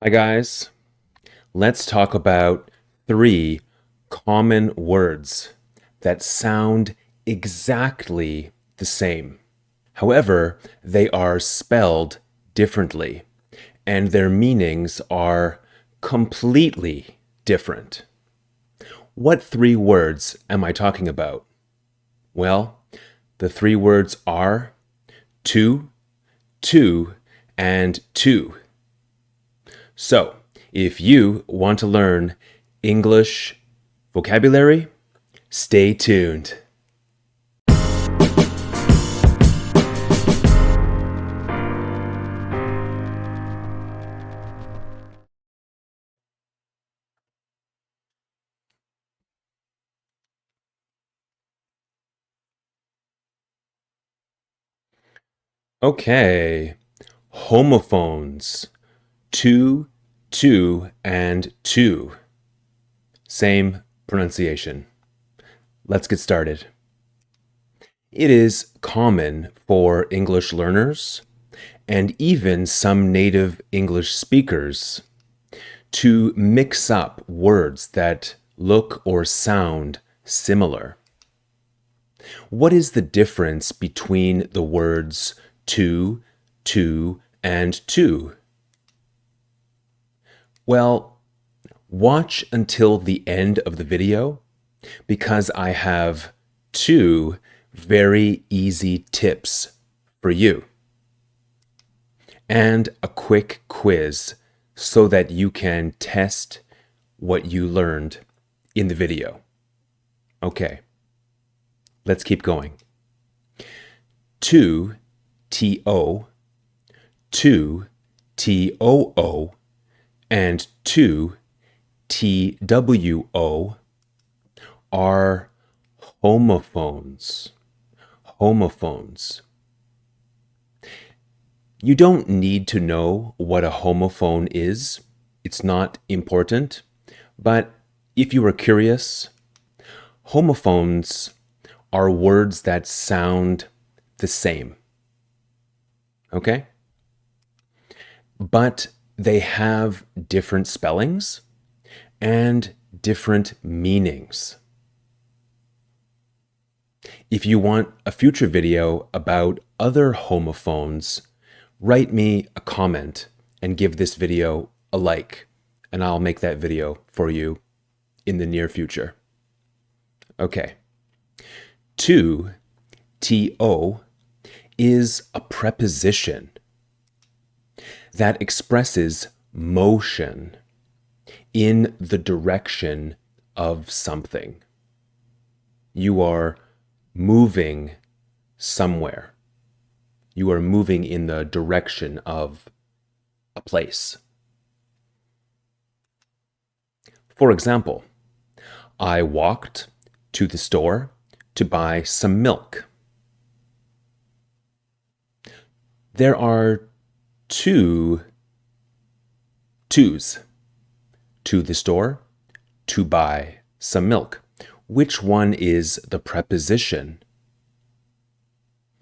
Hi, guys. Let's talk about three common words that sound exactly the same. However, they are spelled differently and their meanings are completely different. What three words am I talking about? Well, the three words are to, two, and two. So, if you want to learn English vocabulary, stay tuned. Okay, homophones. Two, two, and two. Same pronunciation. Let's get started. It is common for English learners and even some native English speakers to mix up words that look or sound similar. What is the difference between the words to, two, and two? Well, watch until the end of the video because I have two very easy tips for you and a quick quiz so that you can test what you learned in the video. Okay, let's keep going. To, T-O, two, T-O-O, and two, T-W-O, are homophones. Homophones. You don't need to know what a homophone is. It's not important. But if you are curious, homophones are words that sound the same. Okay? But they have different spellings and different meanings. If you want a future video about other homophones, write me a comment and give this video a like, and I'll make that video for you in the near future. Okay. To, T-O, is a preposition that expresses motion in the direction of something. You are moving somewhere. You are moving in the direction of a place. For example, I walked to the store to buy some milk. There are two twos. To the store, to buy some milk. Which one is the preposition?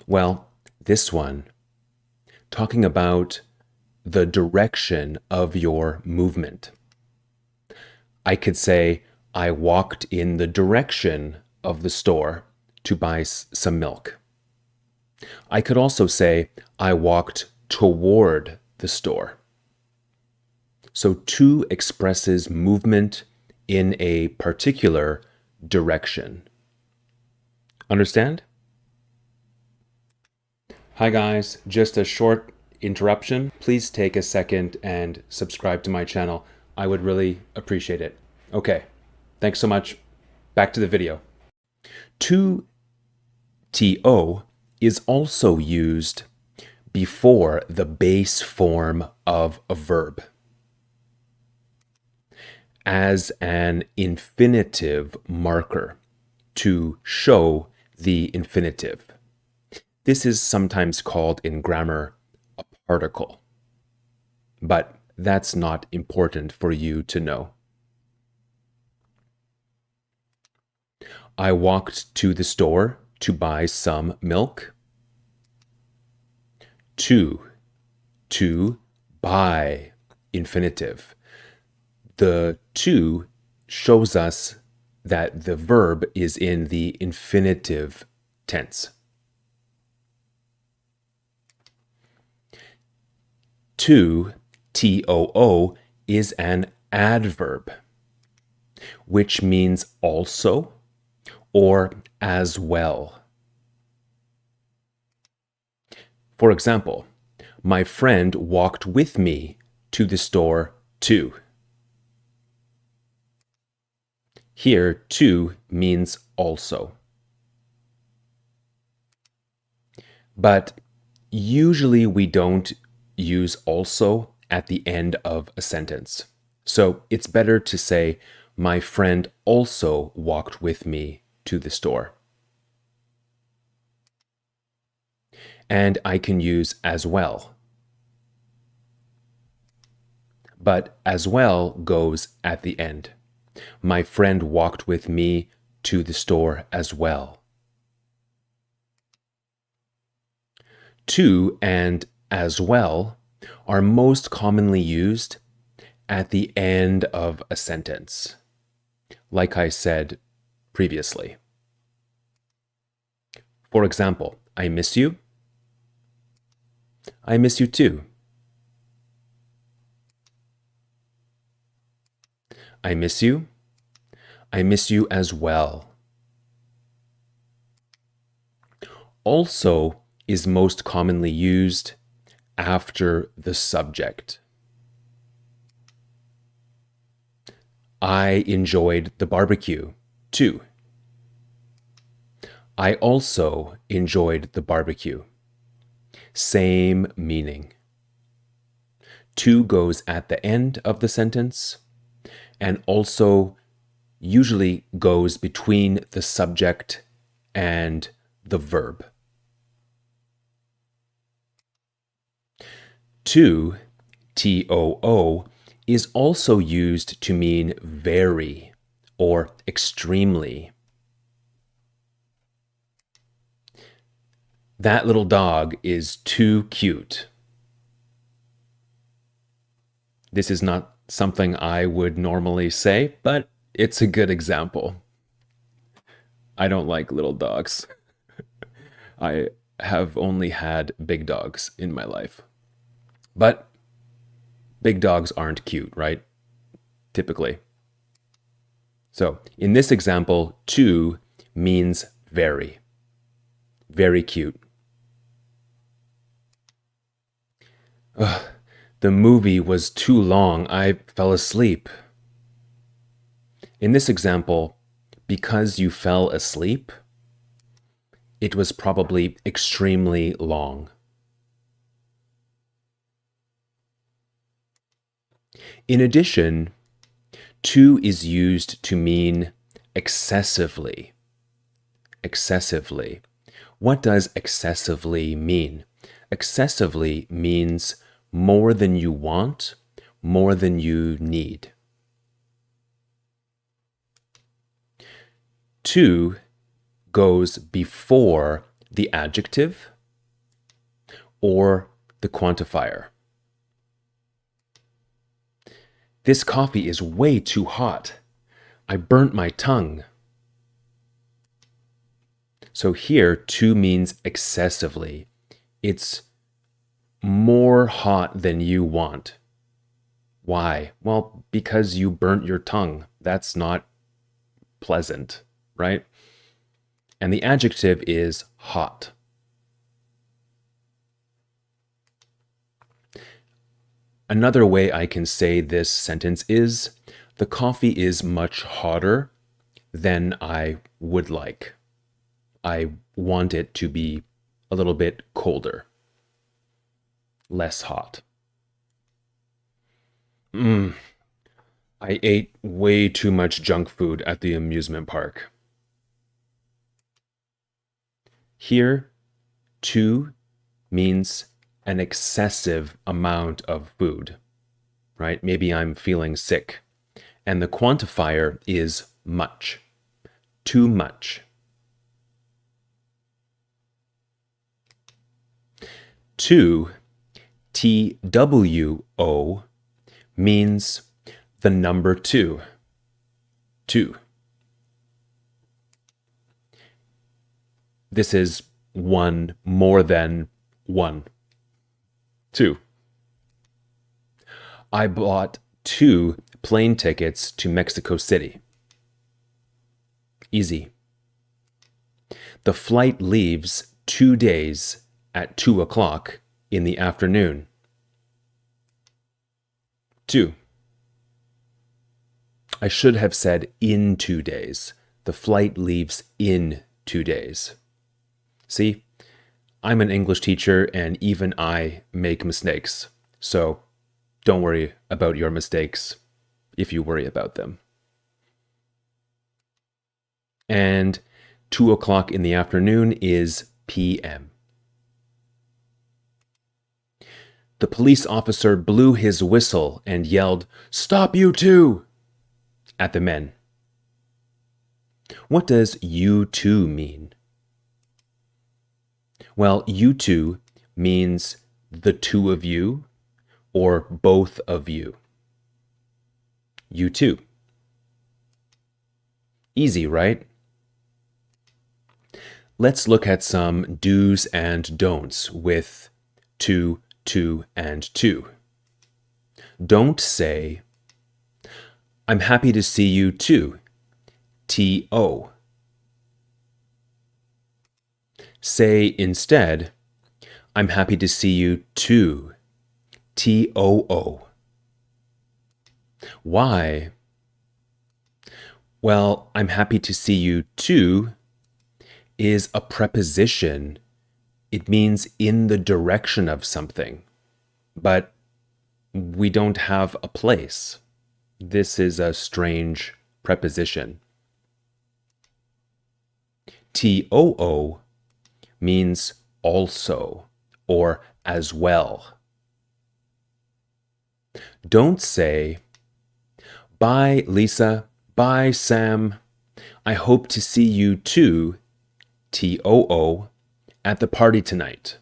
Well, this one, talking about the direction of your movement. I could say, I walked in the direction of the store to buy some milk. I could also say, I walked toward the store. So to expresses movement in a particular direction. Understand? Hi guys, just a short interruption. Please take a second and subscribe to my channel. I would really appreciate it. Okay, thanks so much. Back to the video. To, T-O, is also used before the base form of a verb as an infinitive marker to show the infinitive. This is sometimes called in grammar a particle, but that's not important for you to know. I walked to the store to buy some milk. To buy infinitive. The to shows us that the verb is in the infinitive tense. To, T-O-O, is an adverb, which means also or as well. For example, my friend walked with me to the store too. Here, to means also. But usually we don't use also at the end of a sentence. So it's better to say, my friend also walked with me to the store. And I can use as well. But as well goes at the end. My friend walked with me to the store as well. To and as well are most commonly used at the end of a sentence, like I said previously. For example, I miss you. I miss you too. I miss you. I miss you as well. Also is most commonly used after the subject. I enjoyed the barbecue too. I also enjoyed the barbecue. Same meaning. To goes at the end of the sentence and also usually goes between the subject and the verb. To, T-O-O, is also used to mean very or extremely. That little dog is too cute. This is not something I would normally say, but it's a good example. I don't like little dogs. I have only had big dogs in my life. But big dogs aren't cute, right? Typically. So in this example, to means very. Very cute. Ugh, the movie was too long. I fell asleep. In this example, because you fell asleep, it was probably extremely long. In addition, to is used to mean excessively. Excessively. What does excessively mean? Excessively means more than you want, more than you need. To goes before the adjective or the quantifier. This coffee is way too hot. I burnt my tongue. So here, to means excessively. It's more hot than you want. Why? Well, because you burnt your tongue. That's not pleasant, right? And the adjective is hot. Another way I can say this sentence is, the coffee is much hotter than I would like. I want it to be a little bit colder, less hot. I ate way too much junk food at the amusement park. Here, to means an excessive amount of food, right? Maybe I'm feeling sick. And the quantifier is much. Too much. To, T-W-O, means the number 2. 2. This is one more than 1. 2. I bought 2 plane tickets to Mexico City. Easy. The flight leaves 2 days at 2 o'clock in the afternoon. 2. I should have said in 2 days. The flight leaves in 2 days. See, I'm an English teacher and even I make mistakes. So don't worry about your mistakes if you worry about them. And 2 o'clock in the afternoon is p.m. The police officer blew his whistle and yelled, "Stop, you two!" at the men. What does you two mean? Well, you two means the two of you or both of you. You two. Easy, right? Let's look at some do's and don'ts with to, and to. Don't say, "I'm happy to see you too." T-O. Say instead, "I'm happy to see you too." T-O-O. Why? Well, "I'm happy to see you too" is a preposition. It means in the direction of something, but we don't have a place. This is a strange preposition. T-O-O means also or as well. Don't say, "Bye, Lisa. Bye, Sam. I hope to see you too, T-O-O, at the party tonight."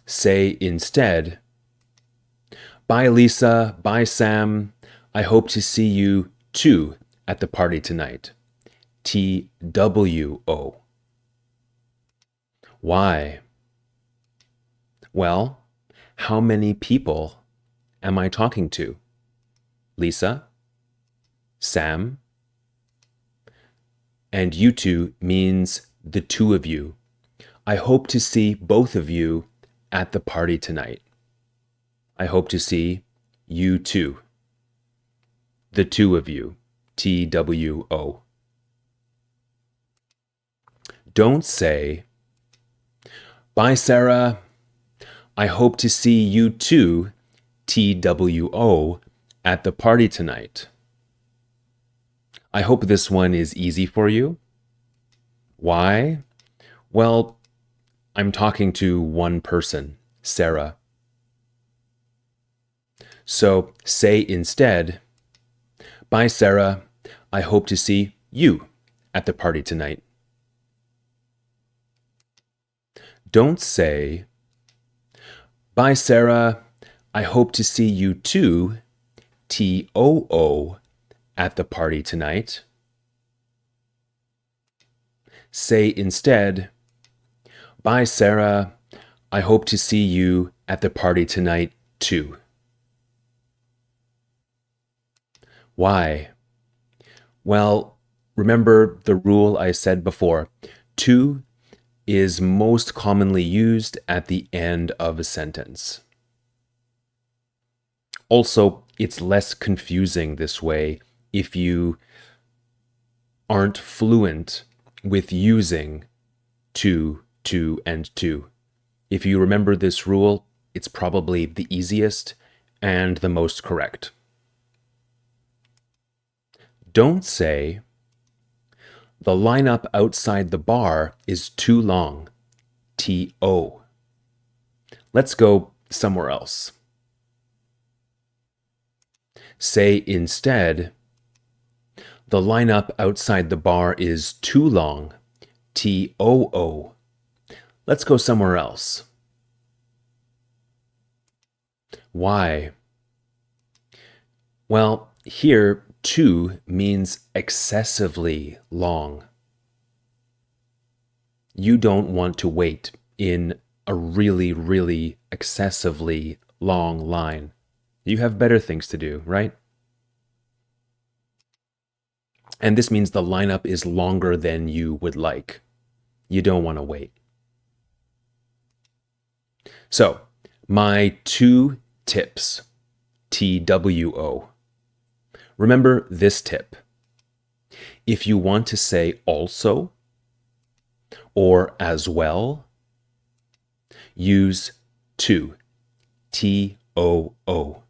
Say instead, "Bye, Lisa. Bye, Sam. I hope to see you too at the party tonight, T-W-O. Why? Well, how many people am I talking to? Lisa? Sam? And you two means the two of you. I hope to see both of you at the party tonight. I hope to see you too. The two of you, T-W-O. Don't say, "Bye, Sarah. I hope to see you too, T-W-O, at the party tonight." I hope this one is easy for you. Why? Well, I'm talking to one person, Sarah. So say instead, "Bye, Sarah. I hope to see you at the party tonight." Don't say, "Bye, Sarah. I hope to see you too, T-O-O, at the party tonight." Say instead, "Bye, Sarah. I hope to see you at the party tonight too." Why? Well, remember the rule I said before. To is most commonly used at the end of a sentence. Also, it's less confusing this way if you aren't fluent with using to, and to. If you remember this rule, it's probably the easiest and the most correct. Don't say, "The lineup outside the bar is too long, T-O." Let's go somewhere else. Say instead, "The lineup outside the bar is too long, T-O-O." Let's go somewhere else. Why? Well, here, too means excessively long. You don't want to wait in a really, really excessively long line. You have better things to do, right? And this means the lineup is longer than you would like. You don't want to wait. So, my 2 tips, TWO. Remember this tip. If you want to say also or as well, use to, TOO.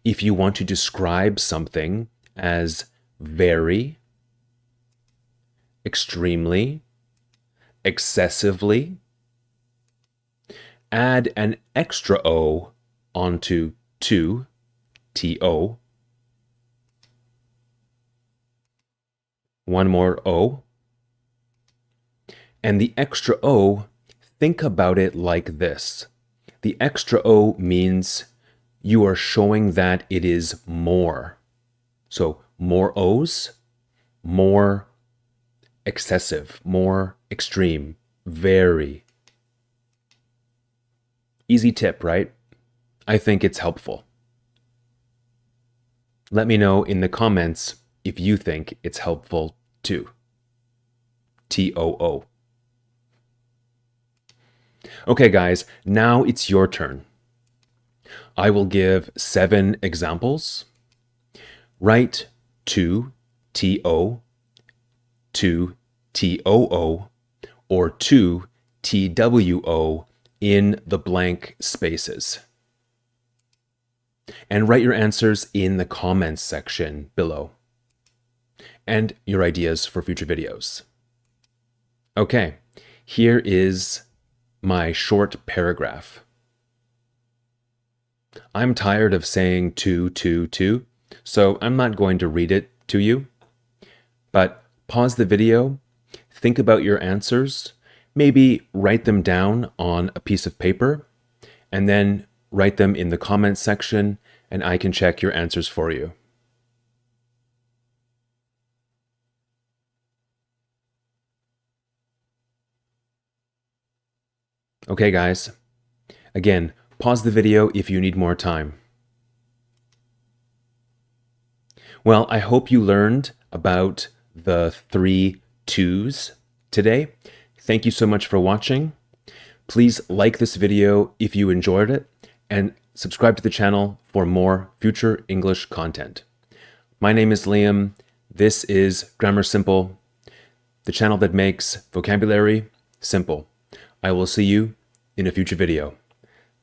If you want to describe something as very, extremely, excessively, add an extra O onto to, TO. One more O. And the extra O, think about it like this. The extra O means you are showing that it is more. So more O's, more excessive, more extreme, very. Easy tip, right? I think it's helpful. Let me know in the comments if you think it's helpful too. TOO. Okay, guys, now it's your turn. I will give 7 examples. Write to TO, to TOO, or to TWO in the blank spaces. And write your answers in the comments section below. And your ideas for future videos. Okay, here is my short paragraph. I'm tired of saying to, so I'm not going to read it to you. But pause the video, think about your answers, maybe write them down on a piece of paper, and then write them in the comments section, and I can check your answers for you. Okay, guys. Again, pause the video if you need more time. Well, I hope you learned about the 3 twos today. Thank you so much for watching. Please like this video if you enjoyed it, and subscribe to the channel for more future English content. My name is Liam. This is Grammar Simple, the channel that makes vocabulary simple. I will see you in a future video.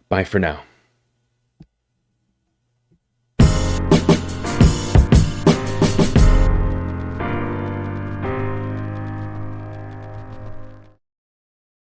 Bye for now.